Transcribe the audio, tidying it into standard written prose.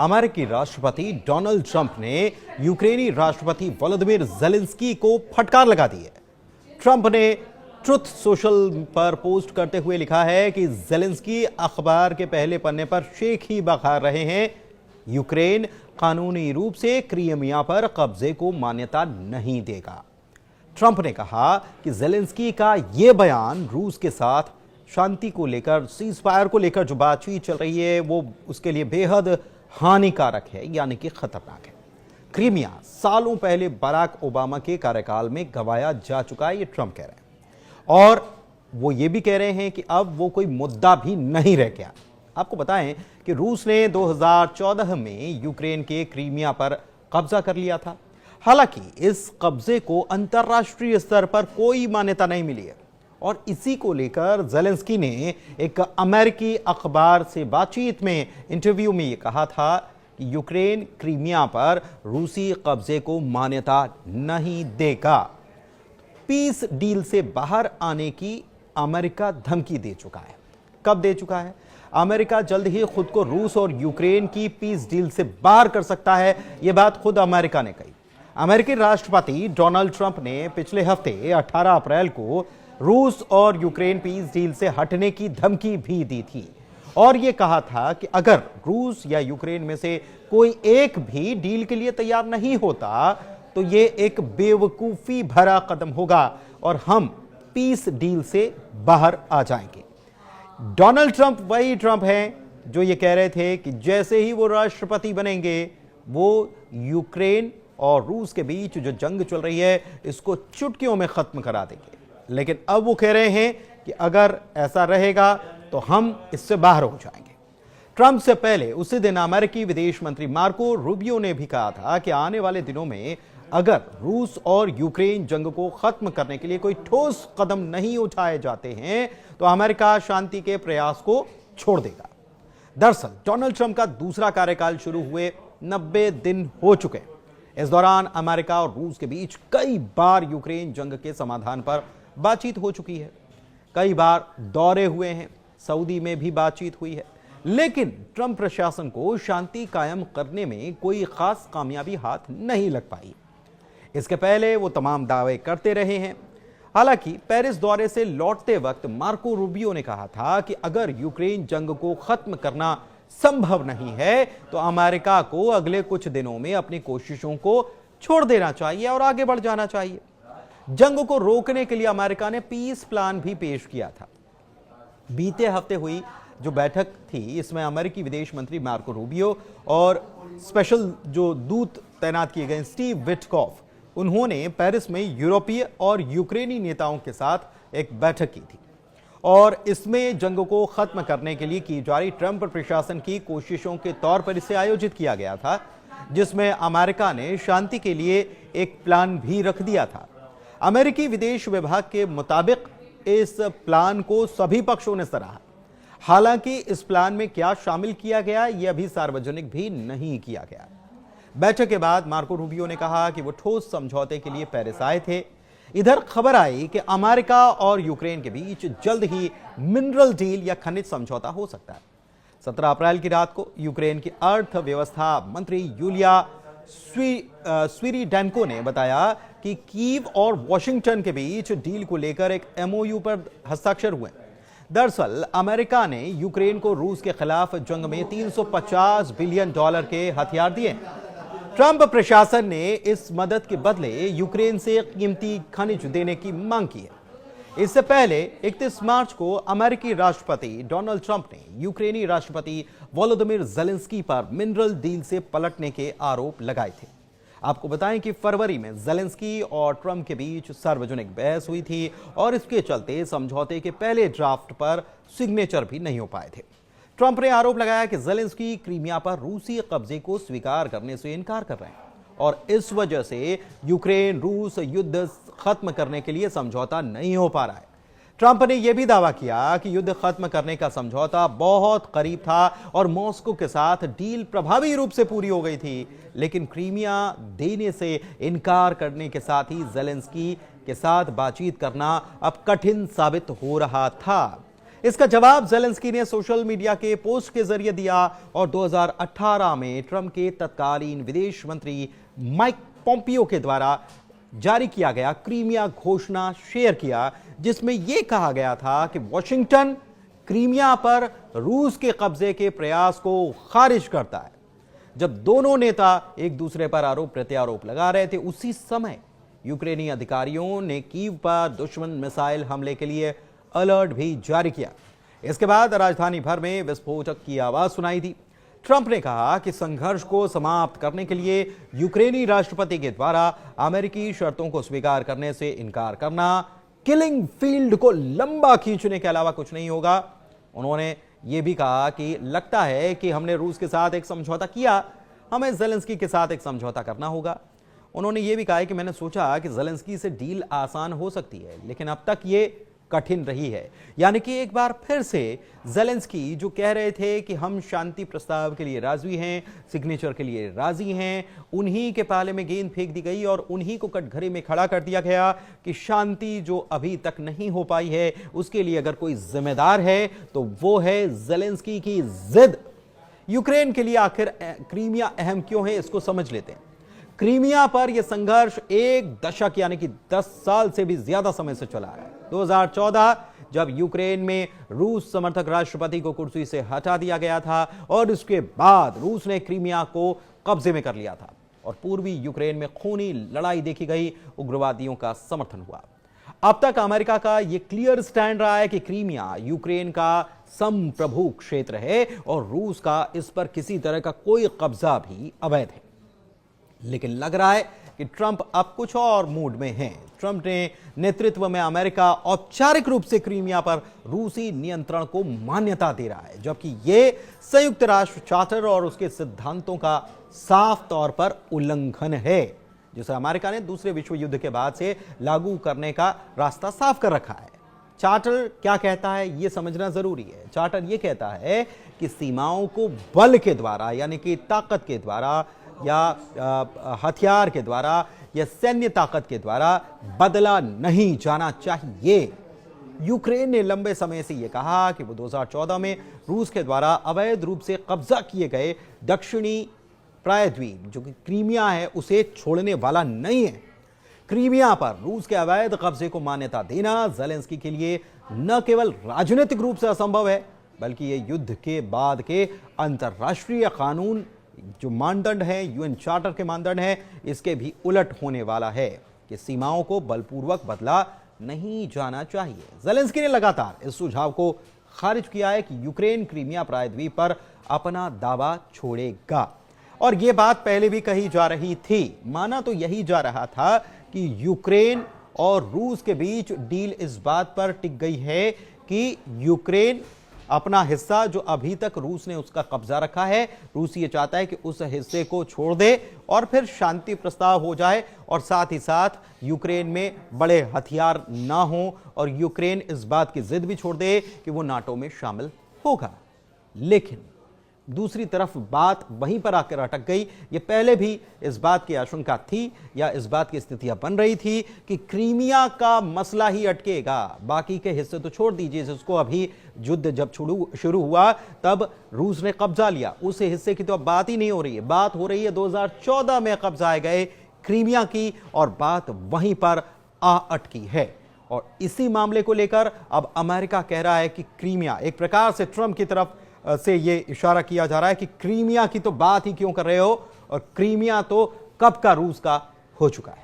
अमेरिकी राष्ट्रपति Donald Trump ने यूक्रेनी राष्ट्रपति वोलोदिमीर ज़ेलेंस्की को फटकार लगा दी है। ट्रंप ने ट्रुथ सोशल पर पोस्ट करते हुए लिखा है कि ज़ेलेंस्की अखबार के पहले पन्ने पर शेख ही बखार रहे हैं। यूक्रेन कानूनी रूप से क्रीमिया पर कब्जे को मान्यता नहीं देगा। ट्रंप ने कहा कि ज़ेलेंस्की का यह बयान रूस के साथ शांति को लेकर, सीज़फायर को लेकर जो बातचीत चल रही है वो उसके लिए बेहद हानिकारक है, यानी कि खतरनाक है। क्रीमिया सालों पहले बराक ओबामा के कार्यकाल में गंवाया जा चुका है, ये ट्रंप कह रहे हैं। और वो ये भी कह रहे हैं कि अब वो कोई मुद्दा भी नहीं रह गया। आपको बताएं कि रूस ने 2014 में यूक्रेन के क्रीमिया पर कब्जा कर लिया था। हालांकि इस कब्जे को अंतर्राष्ट्रीय स्तर पर कोई मान्यता नहीं मिली है और इसी को लेकर ज़ेलेंस्की ने एक अमेरिकी अखबार से बातचीत में, इंटरव्यू में ये कहा था कि यूक्रेन क्रीमिया पर रूसी कब्जे को मान्यता नहीं देगा। पीस डील से बाहर आने की अमेरिका धमकी दे चुका है। कब दे चुका है? अमेरिका जल्द ही खुद को रूस और यूक्रेन की पीस डील से बाहर कर सकता है, यह बात खुद अमेरिका ने कही। अमेरिकी राष्ट्रपति डोनाल्ड ट्रंप ने पिछले हफ्ते 18 अप्रैल को रूस और यूक्रेन पीस डील से हटने की धमकी भी दी थी और यह कहा था कि अगर रूस या यूक्रेन में से कोई एक भी डील के लिए तैयार नहीं होता तो यह एक बेवकूफी भरा कदम होगा और हम पीस डील से बाहर आ जाएंगे। डोनाल्ड ट्रंप वही ट्रंप हैं जो ये कह रहे थे कि जैसे ही वो राष्ट्रपति बनेंगे वो यूक्रेन और रूस के बीच जो जंग चल रही है इसको चुटकियों में खत्म करा देंगे। लेकिन अब वो कह रहे हैं कि अगर ऐसा रहेगा तो हम इससे बाहर हो जाएंगे। ट्रंप से पहले उसी दिन अमेरिकी विदेश मंत्री मार्को रूबियो ने भी कहा था कि आने वाले दिनों में अगर रूस और यूक्रेन जंग को खत्म करने के लिए कोई ठोस कदम नहीं उठाए जाते हैं तो अमेरिका शांति के प्रयास को छोड़ देगा। दरअसल डोनाल्ड ट्रंप का दूसरा कार्यकाल शुरू हुए 90 दिन हो चुके। इस दौरान अमेरिका और रूस के बीच कई बार यूक्रेन जंग के समाधान पर बातचीत हो चुकी है, कई बार दौरे हुए हैं, सऊदी में भी बातचीत हुई है, लेकिन ट्रंप प्रशासन को शांति कायम करने में कोई खास कामयाबी हाथ नहीं लग पाई। इसके पहले वो तमाम दावे करते रहे हैं। हालांकि पेरिस दौरे से लौटते वक्त मार्को रूबियो ने कहा था कि अगर यूक्रेन जंग को खत्म करना संभव नहीं है तो अमेरिका को अगले कुछ दिनों में अपनी कोशिशों को छोड़ देना चाहिए और आगे बढ़ जाना चाहिए। जंग को रोकने के लिए अमेरिका ने पीस प्लान भी पेश किया था। बीते हफ्ते हुई जो बैठक थी इसमें अमेरिकी विदेश मंत्री मार्को रूबियो और स्पेशल जो दूत तैनात किए गए स्टीव विटकॉफ, उन्होंने पेरिस में यूरोपीय और यूक्रेनी नेताओं के साथ एक बैठक की थी और इसमें जंग को खत्म करने के लिए की जा रही ट्रंप प्रशासन की कोशिशों के तौर पर इसे आयोजित किया गया था, जिसमें अमेरिका ने शांति के लिए एक प्लान भी रख दिया था। अमेरिकी विदेश विभाग के मुताबिक इस प्लान को सभी पक्षों ने सराहा। हालांकि इस प्लान में क्या शामिल किया गया यह अभी सार्वजनिक भी नहीं किया गया। बैठक के बाद मार्को रूबियो ने कहा कि वो ठोस समझौते के लिए पेरिस आए थे। इधर खबर आई कि अमेरिका और यूक्रेन के बीच जल्द ही मिनरल डील या खनिज समझौता हो सकता है। 17 अप्रैल की रात को यूक्रेन की अर्थव्यवस्था मंत्री यूलिया स्वीरिडेंको ने बताया कि कीव और वॉशिंगटन के बीच डील को लेकर एक एमओयू पर हस्ताक्षर हुए। दरअसल अमेरिका ने यूक्रेन को रूस के खिलाफ जंग में $350 बिलियन के हथियार दिए। ट्रंप प्रशासन ने इस मदद के बदले यूक्रेन से कीमती खनिज देने की मांग की है। इससे पहले 31 मार्च को अमेरिकी राष्ट्रपति डोनाल्ड ट्रंप ने यूक्रेनी राष्ट्रपति वोलोदिमीर ज़ेलेंस्की पर मिनरल डील से पलटने के आरोप लगाए थे। आपको बताएं कि फरवरी में ज़ेलेंस्की और ट्रंप के बीच सार्वजनिक बहस हुई थी और इसके चलते समझौते के पहले ड्राफ्ट पर सिग्नेचर भी नहीं हो पाए थे। ट्रंप ने आरोप लगाया कि ज़ेलेंस्की क्रीमिया पर रूसी कब्जे को स्वीकार करने से इनकार कर रहे हैं और इस वजह से यूक्रेन रूस युद्ध खत्म करने के लिए समझौता नहीं हो पा रहा है। ट्रंप ने यह भी दावा किया कि युद्ध खत्म करने का समझौता बहुत करीब था और मॉस्को के साथ डील प्रभावी रूप से पूरी हो गई थी, लेकिन क्रीमिया देने से इनकार करने के साथ ही ज़ेलेंस्की के साथ बातचीत करना अब कठिन साबित हो रहा था। इसका जवाब ज़ेलेंस्की ने सोशल मीडिया के पोस्ट के जरिए दिया और 2018 में ट्रंप के तत्कालीन विदेश मंत्री माइक पोम्पियो के द्वारा जारी किया गया क्रीमिया घोषणा शेयर किया, जिसमें यह कहा गया था कि वॉशिंगटन क्रीमिया पर रूस के कब्जे के प्रयास को खारिज करता है। जब दोनों नेता एक दूसरे पर आरोप प्रत्यारोप लगा रहे थे, उसी समय यूक्रेनी अधिकारियों ने कीव पर दुश्मन मिसाइल हमले के लिए अलर्ट भी जारी किया। इसके बाद राजधानी भर में विस्फोटक की आवाज सुनाई दी। ट्रंप ने कहा कि संघर्ष को समाप्त करने के लिए यूक्रेनी राष्ट्रपति के द्वारा अमेरिकी शर्तों को स्वीकार करने से इनकार करना किलिंग फील्ड को लंबा खींचने के अलावा कुछ नहीं होगा। उन्होंने यह भी कहा कि लगता है कि हमने रूस के साथ एक समझौता किया, हमें ज़ेलेंस्की के साथ एक समझौता करना होगा। उन्होंने यह भी कहा कि मैंने सोचा कि ज़ेलेंस्की से डील आसान हो सकती है, लेकिन अब तक यह कठिन रही है। यानी कि एक बार फिर से ज़ेलेंस्की जो कह रहे थे कि हम शांति प्रस्ताव के लिए राजी हैं, सिग्नेचर के लिए राजी हैं, उन्हीं के पाले में गेंद फेंक दी गई और उन्हीं को कटघरे में खड़ा कर दिया गया कि शांति जो अभी तक नहीं हो पाई है उसके लिए अगर कोई जिम्मेदार है तो वो है ज़ेलेंस्की की जिद। यूक्रेन के लिए आखिर क्रीमिया अहम क्यों है, इसको समझ लेते हैं। क्रीमिया पर यह संघर्ष एक दशक यानी कि 10 साल से भी ज्यादा समय से चला है। 2014 जब यूक्रेन में रूस समर्थक राष्ट्रपति को कुर्सी से हटा दिया गया था और इसके बाद रूस ने क्रीमिया को कब्जे में कर लिया था और पूर्वी यूक्रेन में खूनी लड़ाई देखी गई, उग्रवादियों का समर्थन हुआ। अब तक अमेरिका का यह क्लियर स्टैंड रहा है कि क्रीमिया यूक्रेन का संप्रभु क्षेत्र है और रूस का इस पर किसी तरह का कोई कब्जा भी अवैध है। लेकिन लग रहा है कि ट्रंप अब कुछ और मूड में हैं। ट्रंप ने नेतृत्व में अमेरिका औपचारिक रूप से क्रीमिया पर रूसी नियंत्रण को मान्यता दे रहा है, जबकि यह संयुक्त राष्ट्र चार्टर और उसके सिद्धांतों का साफ तौर पर उल्लंघन है, जिसे अमेरिका ने दूसरे विश्व युद्ध के बाद से लागू करने का रास्ता साफ कर रखा है। चार्टर क्या कहता है यह समझना जरूरी है। चार्टर यह कहता है कि सीमाओं को बल के द्वारा यानी कि ताकत के द्वारा या हथियार के द्वारा या सैन्य ताकत के द्वारा बदला नहीं जाना चाहिए। यूक्रेन ने लंबे समय से यह कहा कि वो 2014 में रूस के द्वारा अवैध रूप से कब्जा किए गए दक्षिणी प्रायद्वीप जो कि क्रीमिया है उसे छोड़ने वाला नहीं है। क्रीमिया पर रूस के अवैध कब्जे को मान्यता देना ज़ेलेंस्की के लिए न केवल राजनीतिक रूप से असंभव है, बल्कि यह युद्ध के बाद के अंतर्राष्ट्रीय कानून जो मानदंड है, यूएन चार्टर के मानदंड है, इसके भी उलट होने वाला है कि सीमाओं को बलपूर्वक बदला नहीं जाना चाहिए। ज़ेलेंस्की ने लगातार इस सुझाव को खारिज किया है कि यूक्रेन क्रीमिया प्रायद्वीप पर अपना दावा छोड़ेगा और यह बात पहले भी कही जा रही थी। माना तो यही जा रहा था कि यूक्रेन और रूस के बीच डील इस बात पर टिक गई है कि यूक्रेन अपना हिस्सा जो अभी तक रूस ने उसका कब्जा रखा है, रूस ये चाहता है कि उस हिस्से को छोड़ दे और फिर शांति प्रस्ताव हो जाए और साथ ही साथ यूक्रेन में बड़े हथियार ना हो और यूक्रेन इस बात की जिद भी छोड़ दे कि वो नाटो में शामिल होगा। लेकिन दूसरी तरफ बात वहीं पर आकर अटक गई। ये पहले भी इस बात की आशंका थी या इस बात की स्थितियां बन रही थी कि क्रीमिया का मसला ही अटकेगा, बाकी के हिस्से तो छोड़ दीजिए, जिसको अभी युद्ध जब शुरू हुआ तब रूस ने कब्जा लिया, उस हिस्से की तो अब बात ही नहीं हो रही है। बात हो रही है 2014 में कब्जाए गए क्रीमिया की और बात वहीं पर आ अटकी है। और इसी मामले को लेकर अब अमेरिका कह रहा है कि क्रीमिया, एक प्रकार से ट्रंप की तरफ से ये इशारा किया जा रहा है कि क्रीमिया की तो बात ही क्यों कर रहे हो और क्रीमिया तो कब का रूस का हो चुका है।